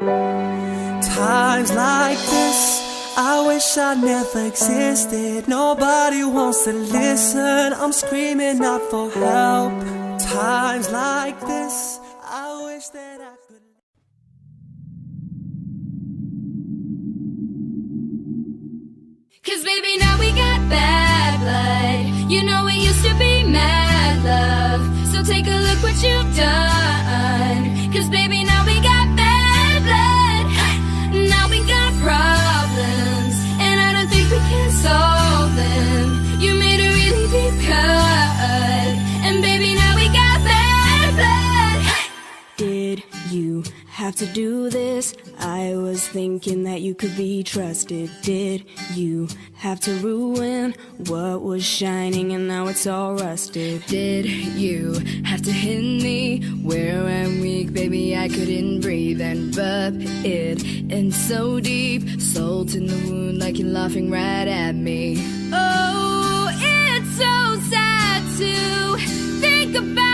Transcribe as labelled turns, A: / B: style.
A: Times like this, I wish I never existed. Nobody wants to listen, I'm screaming out for help. Times like this, I wish that I could.
B: Cause baby, now we got bad blood. You know it used to be mad love. So take a look what you've done. Cause baby, now we got bad blood. Now we got problems, and I don't think we can solve them. You made a really deep cut, and baby, now we got bad blood.
C: Did you have to do this? I was thinking that you could be trusted. Did you have to ruin what was shining and now it's all rusted?
B: Did you have to hit me where I'm weak? Baby, I couldn't breathe and rub it in so deep. Salt in the wound like you're laughing right at me. Oh, it's so sad to think about